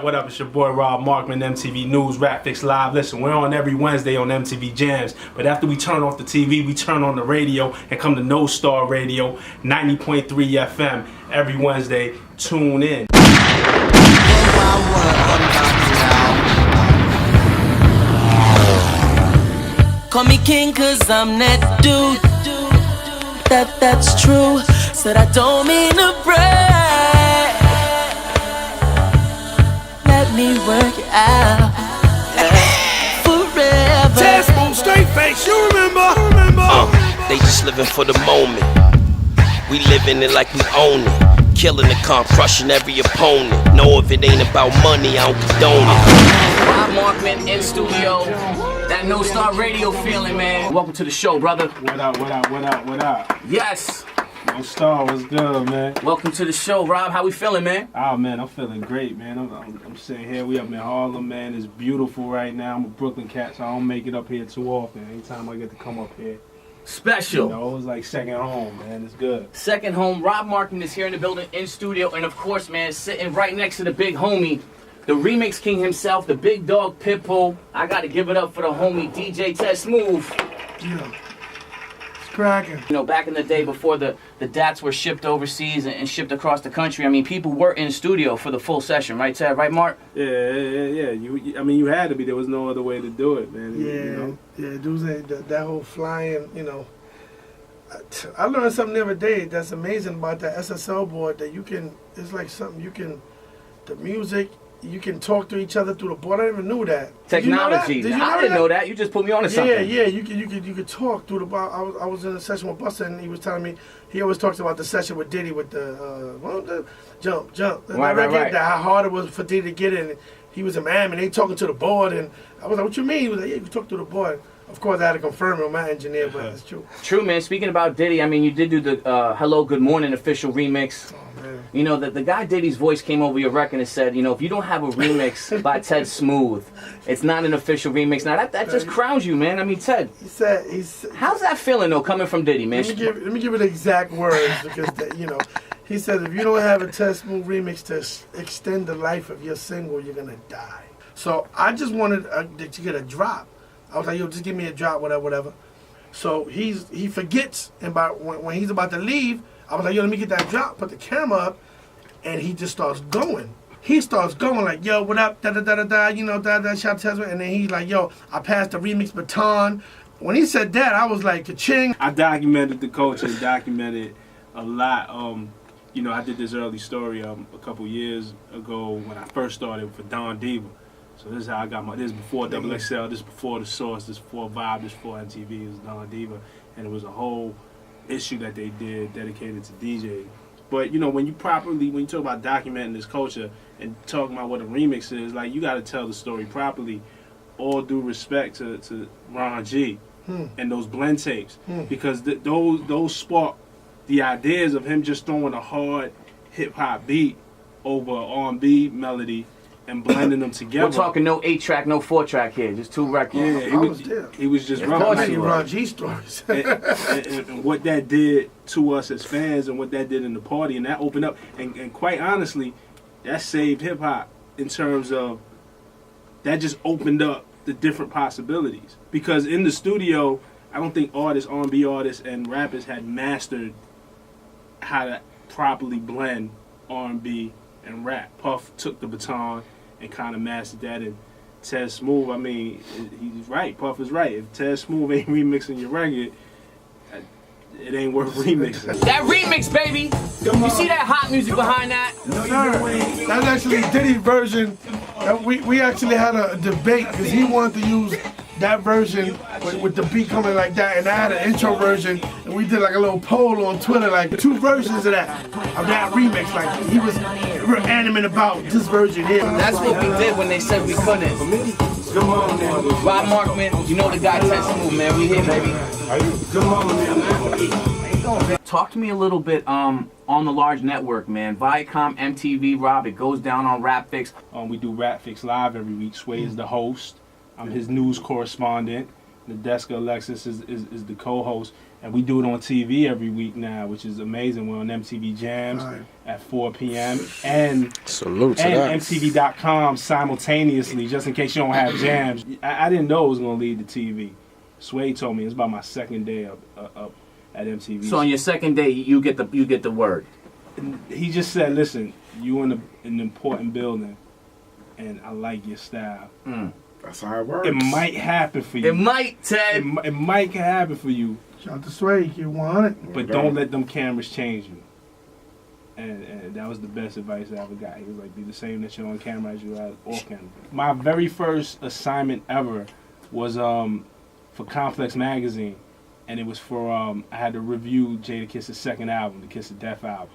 What up, it's your boy Rob Markman, MTV News, RAPFIX Live. Listen, we're on every Wednesday on MTV Jams, but after we turn off the TV, we turn on the radio and come to NOESTARR Radio, 90.3 FM, every Wednesday. Tune in. Call me king cause I'm that dude. That's true. Said I don't mean to brag. Let me work it out, forever. Test straight face, you remember? They just living for the moment. We living it like we own it. Killing the comp, crushing every opponent. No, if it ain't about money, I don't condone it. Rob Markman in studio. That NOESTARR radio feeling, man. Welcome to the show, brother. What up? Yes. NOESTARR, what's good, man? Welcome to the show, Rob. How we feeling, man? Oh, man, I'm feeling great, man. I'm sitting here. We up in Harlem, man. It's beautiful right now. I'm a Brooklyn cat, so I don't make it up here too often. Anytime I get to come up here, Special. you know, it's like second home, man. It's good. Second home. Rob Markman is here in the building, in studio, and of course, man, sitting right next to the big homie, the remix king himself, the big dog Pitbull. I gotta give it up for the homie DJ Ted Smooth. Yeah. It's cracking. You know, back in the day before the DATs were shipped overseas and shipped across the country, I mean, people were in studio for the full session, right, Ted? Right, Mark? Yeah. I mean, you had to be. There was no other way to do it, man. Yeah, you know? yeah, dudes, that whole flying, you know. I learned something the other day that's amazing about that SSL board, that you can, it's like something you can, the music, you can talk to each other through the board. I never knew that. Technology. I didn't know that. You just put me on to something. Yeah, you could talk through the board. I was in a session with Busta, and he was telling me, he always talks about the session with Diddy with the jump. Right. How hard it was for Diddy to get in. And he was a man, and they talking to the board, and I was like, what you mean? He was like, yeah, you can talk through the board. Of course, I had to confirm it with my engineer, but it's true. True, man. Speaking about Diddy, I mean, you did do the Hello, Good Morning official remix. Oh, man. You know, the guy Diddy's voice came over your record and said, you know, if you don't have a remix by Ted Smooth, it's not an official remix. Now, that just crowns you, man. I mean, Ted. How's that feeling, though, coming from Diddy, man? Let me give it the exact words, because, you know, he said, if you don't have a Ted Smooth remix to extend the life of your single, you're going to die. So I just wanted to get a drop. I was like, yo, just give me a drop, whatever. So he forgets, and when he's about to leave, I was like, yo, let me get that drop, put the camera up, and he just starts going. He starts going like, yo, what up, da-da-da-da-da, you know, da-da, shout to and then he's like, yo, I passed the remix baton. When he said that, I was like, ka-ching. I documented the culture, documented a lot. You know, I did this early story a couple years ago when I first started for Don Diva. So this is how I got this is before XXL, this is before The Source, this is before Vibe, this is before MTV, it was Don Diva. And it was a whole issue that they did dedicated to DJing. But, you know, when you talk about documenting this culture and talking about what a remix is, like, you got to tell the story properly. All due respect to Ron G and those blend tapes. Because those spark the ideas of him just throwing a hard hip-hop beat over an R&B melody and blending them together. We're talking no 8-track, no 4-track here, just 2 records. Yeah, he was just many Ron G stories. and what that did to us as fans and what that did in the party, and that opened up, and quite honestly, that saved hip-hop in terms of, that just opened up the different possibilities. Because in the studio, I don't think R&B artists and rappers had mastered how to properly blend R&B and rap. Puff took the baton and kind of mastered that, and Ted Smooth, I mean, he's right. Puff is right. If Ted Smooth ain't remixing your record, it ain't worth remixing. That remix, baby! You see that hot music behind that? Sir, that's actually Diddy's version. We actually had a debate because he wanted to use that version with the beat coming like that, and I had an intro version, and we did like a little poll on Twitter, like 2 versions of that remix. Like, he was real animate about this version here. That's what we did when they said we couldn't. Rob Markman, you know the guy Ted Smooth, man. We here, baby. Talk to me a little bit on the large network, man. Viacom, MTV, Rob, it goes down on RAPFIX. We do RAPFIX Live every week. Sway is the host. I'm his news correspondent. Nadeska Alexis is the co-host. And we do it on TV every week now, which is amazing. We're on MTV Jams at 4 p.m. and salute to that. MTV.com simultaneously, just in case you don't have jams. I didn't know it was going to lead to TV. Sway told me it was about my second day up at MTV. So on your second day, you get the word. He just said, "Listen, you in an important building, and I like your style." That's how it works. It might happen for you. It might, Ted. It might happen for you. Shout out to Sway, you want it. But don't let them cameras change you. And that was the best advice I ever got. He was like, be the same that you're on camera as you are off camera. My very first assignment ever was for Complex Magazine. And it was for, I had to review Jada Kiss's second album, the Kiss of Death album.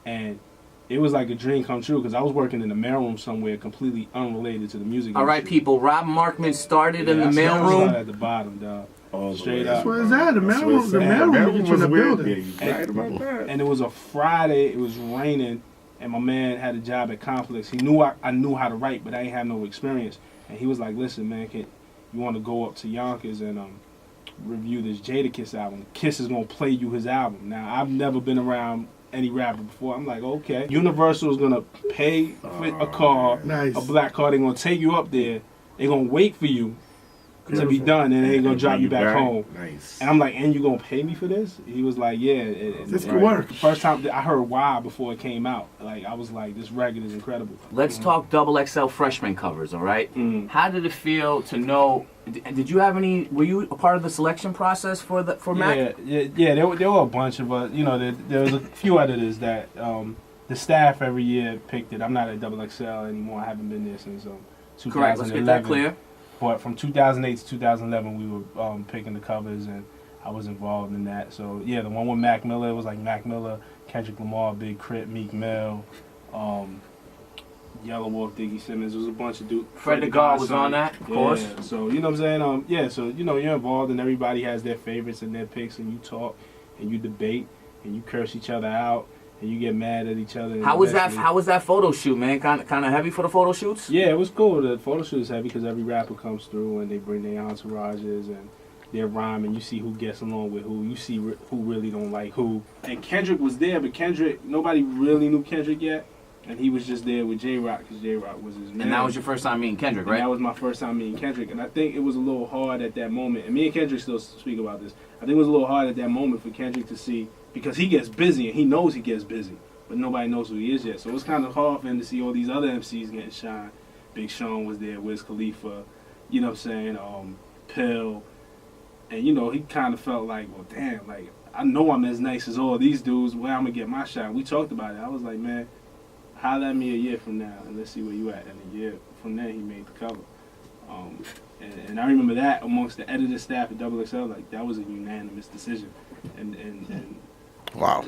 And it was like a dream come true because I was working in the mailroom somewhere completely unrelated to the music All right, industry. people. Rob Markman started in the mailroom. At the bottom, dog. Straight That's up. where it's at. The mailroom gets you in the building. And it was a Friday. It was raining, and my man had a job at Complex. He knew I knew how to write, but I ain't have no experience. And he was like, "Listen, man, you want to go up to Yonkers and review this Jada Kiss album? Kiss is gonna play you his album." Now I've never been around any rapper before. I'm like, okay. Universal is gonna pay for a car, a black car. They're gonna take you up there. They're gonna wait for you to be done, and they're gonna drop you back home. Nice. And I'm like, and you gonna pay me for this? He was like, yeah. This could work. First time I heard Why before it came out. Like, I was like, this record is incredible. Let's talk XXL freshman covers, all right? How did it feel to know? Did you have any? Were you a part of the selection process for Mac? Yeah. There were a bunch of us. You know, there was a few editors that the staff every year picked it. I'm not at XXL anymore. I haven't been there since 2011. Correct. Let's get that clear. But from 2008 to 2011, we were picking the covers, and I was involved in that. So, yeah, the one with Mac Miller, it was like Mac Miller, Kendrick Lamar, Big Crit, Meek Mill, Yellow Wolf, Diggy Simmons. There was a bunch of dudes. Fred the God was on that, of course. So, you know what I'm saying? So, you know, you're involved, and everybody has their favorites and their picks, and you talk, and you debate, and you curse each other out. And you get mad at each other. How was that photo shoot, man? Kind of heavy for the photo shoots? Yeah, it was cool. The photo shoot is heavy because every rapper comes through and they bring their entourages and their rhyme, and you see who gets along with who. You see who really don't like who. And Kendrick was there, but nobody really knew Kendrick yet, and he was just there with J-Rock because J-Rock was his man. And that was your first time meeting Kendrick, right? And that was my first time meeting Kendrick, and I think it was a little hard at that moment. And me and Kendrick still speak about this. I think it was a little hard at that moment for Kendrick to see because he gets busy and he knows he gets busy. But nobody knows who he is yet. So it was kind of hard for him to see all these other MCs getting shine. Big Sean was there, Wiz Khalifa, you know what I'm saying, Pill. And, you know, he kind of felt like, well, damn, like, I know I'm as nice as all these dudes. Where I'm going to get my shot? We talked about it. I was like, man, holler at me a year from now, and let's see where you at. And a year from there, he made the cover. And I remember that amongst the editor staff at XXL, like, that was a unanimous decision. And wow.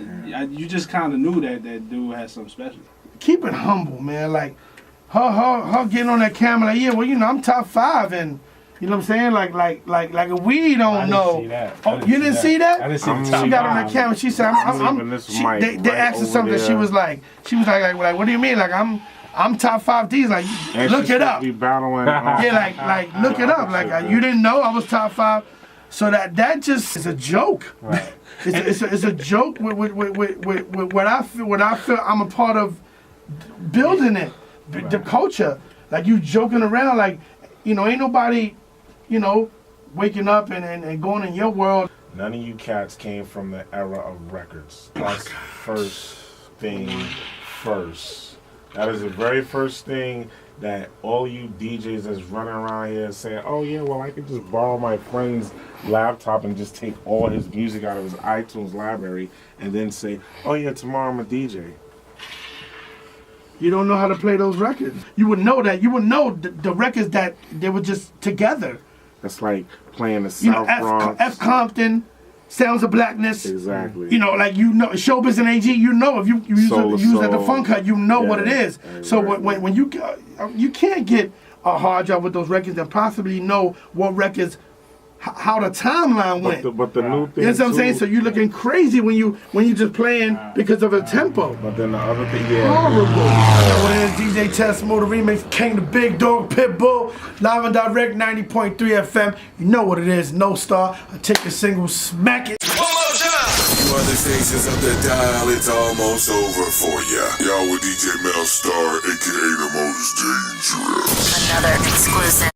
You just kind of knew that dude had something special. Keep it humble, man. Like, her getting on that camera, like, yeah, well, you know, I'm top 5, and you know what I'm saying? Like if we don't know. You didn't see that? I didn't see that. She got on that camera. She said, they asked her something. She was like, what do you mean? Like, I'm top 5 D's. Like, look it up. We battling. Yeah, like look it up. Like, you didn't know I was top 5. So that just is a joke. Right. It's a joke with what I feel I'm a part of building it, the culture. Like, you joking around, like, you know, ain't nobody, you know, waking up and going in your world. None of you cats came from the era of records. That's first thing first. That is the very first thing that all you DJs that's running around here saying, oh yeah, well, I could just borrow my friend's laptop and just take all his music out of his iTunes library and then say, oh yeah, tomorrow I'm a DJ. You don't know how to play those records. You would know that. You would know the records that they were just together. That's like playing the South Bronx. F. Compton, Sounds of Blackness. Exactly. You know, like, you know, Showbiz and AG, you know, if you use it at the Funk Hut, you know what it is. Exactly. So when you can't get a hard job with those records and possibly know what records, how the timeline went. But the new thing, you know what I'm saying? So you're looking crazy when you just playing because of the tempo. But then the other thing, horrible. What it is, DJ Test Mode Remix, King the Big Dog, Pitbull, live and direct, 90.3 FM. You know what it is, NOESTARR. I take the single, smack it. other stations of the dial, it's almost over for ya. Y'all with DJ NOESTARR, aka the most dangerous. Another exclusive.